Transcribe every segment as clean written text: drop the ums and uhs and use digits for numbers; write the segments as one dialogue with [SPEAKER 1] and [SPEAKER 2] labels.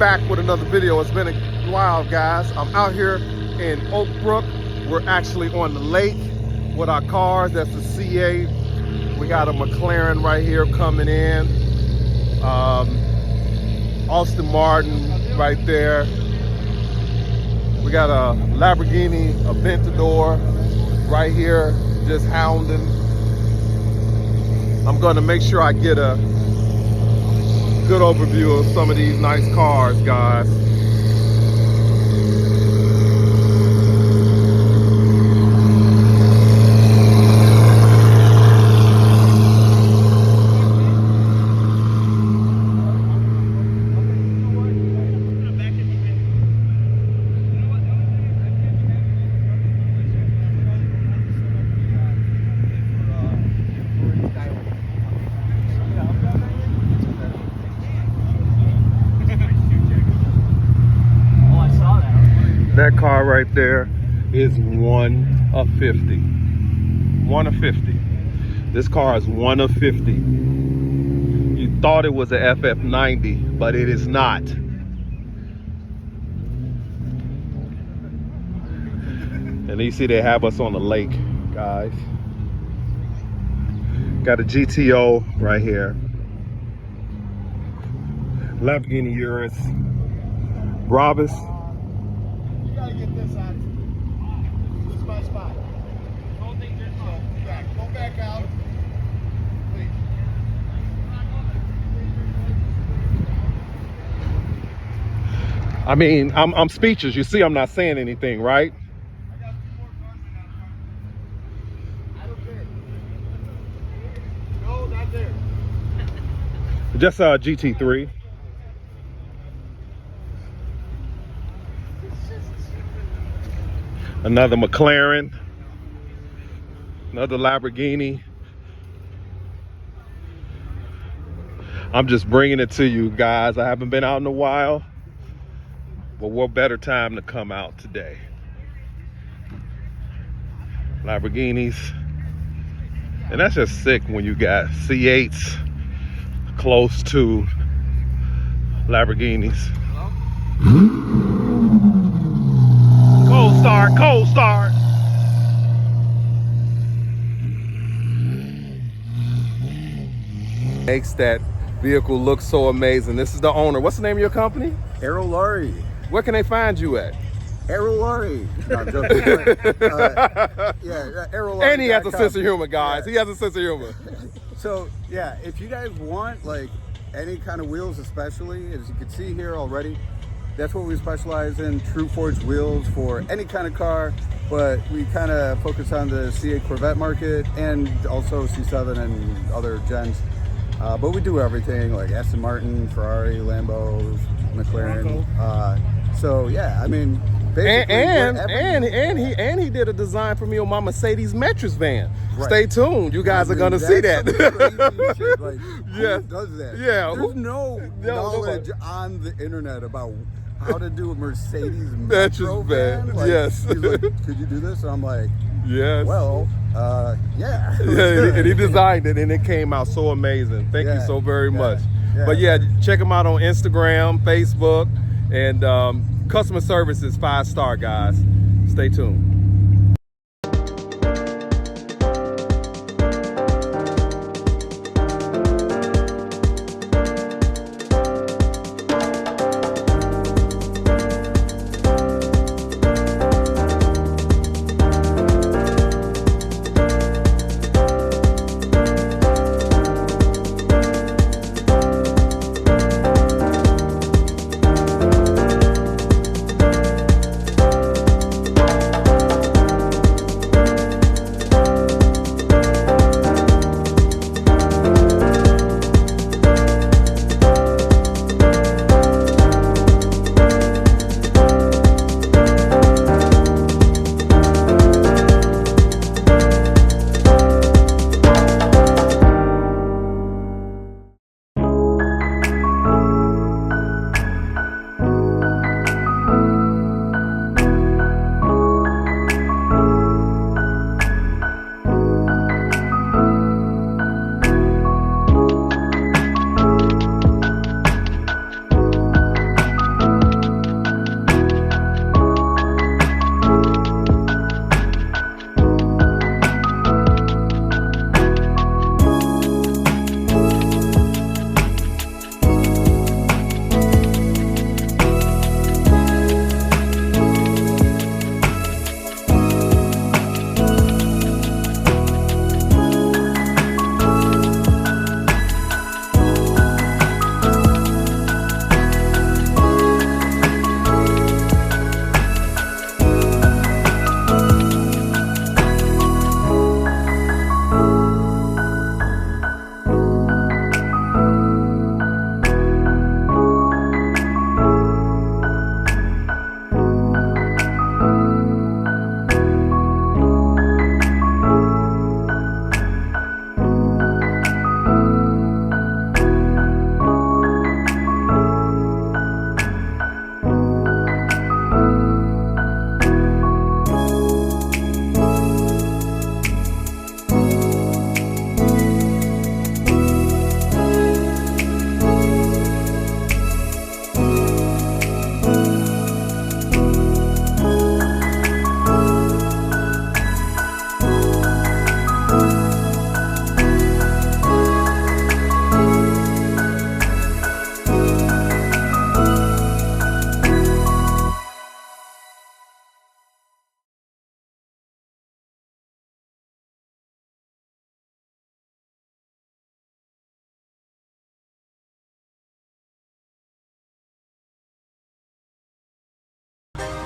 [SPEAKER 1] Back with another video. It's been a while, guys. I'm out here in Oakbrook. We're actually on the lake with our cars. That's the C8. We got a McLaren right here coming in. Austin Martin right there. We got a Lamborghini Aventador right here, just hounding. I'm gonna make sure I get a good overview of some of these nice cars, guys. That car right there is 1 of 50. 1 of 50. This car is 1 of 50. You thought it was a FF90, but it is not. And you see they have us on the lake, guys. Got a GTO right here. Lamborghini Urus. Brabus.
[SPEAKER 2] Get this out. This is my spot. Go back out. Please.
[SPEAKER 1] I mean, I'm speechless. You see, I'm not saying anything, right?
[SPEAKER 2] I got 2 more cars in that car. I don't care. No, not there.
[SPEAKER 1] Just a GT3. Another McLaren, another Lamborghini. I'm just bringing it to you guys. I haven't been out in a while, but what better time to come out today? Lamborghinis. And that's just sick when you got C8s close to Lamborghinis. Cold start. Makes that vehicle look so amazing. This is the owner. What's the name of your company?
[SPEAKER 3] Aerolari.
[SPEAKER 1] Where can they find you at?
[SPEAKER 3] Aerolari. No, I'm joking. Yeah, Aerolari.
[SPEAKER 1] And he has a sense of humor, guys.
[SPEAKER 3] Yeah.
[SPEAKER 1] He has a sense of humor.
[SPEAKER 3] So, yeah, if you guys want, like, any kind of wheels especially, as you can see here already, that's what we specialize in, true forged wheels for any kind of car, but we kind of focus on the C8 Corvette market and also C7 and other gens. But we do everything like Aston Martin, Ferrari, Lambo, McLaren. So yeah, I mean, basically
[SPEAKER 1] and he did a design for me on my Mercedes Metris van.
[SPEAKER 3] Right.
[SPEAKER 1] Stay tuned. You guys are gonna see that.
[SPEAKER 3] Shit. Like,
[SPEAKER 1] Yeah.
[SPEAKER 3] who does that?
[SPEAKER 1] Yeah.
[SPEAKER 3] There's no knowledge on the internet about how to do a Mercedes Metro van. Like,
[SPEAKER 1] yes.
[SPEAKER 3] He's like, could you do this? And I'm like,
[SPEAKER 1] yes.
[SPEAKER 3] well, yeah.
[SPEAKER 1] Yeah, and he designed it, and it came out so amazing. Thank you so very much.
[SPEAKER 3] Yeah.
[SPEAKER 1] But yeah, check him out on Instagram, Facebook, and customer service is 5-star, guys. Stay tuned.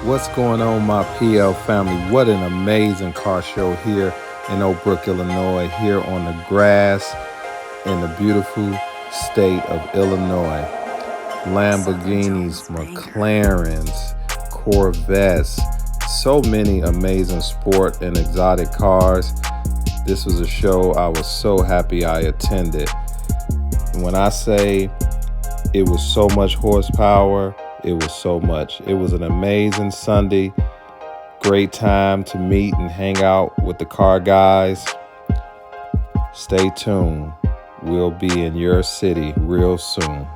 [SPEAKER 1] What's going on, my PL family? What an amazing car show here in Oakbrook, Illinois, here on the grass in the beautiful state of Illinois. Lamborghinis, McLarens, Corvettes, so many amazing sport and exotic cars. This was a show I was so happy I attended. When I say it was so much horsepower, it was so much. It was an amazing Sunday. Great time to meet and hang out with the car guys. Stay tuned. We'll be in your city real soon.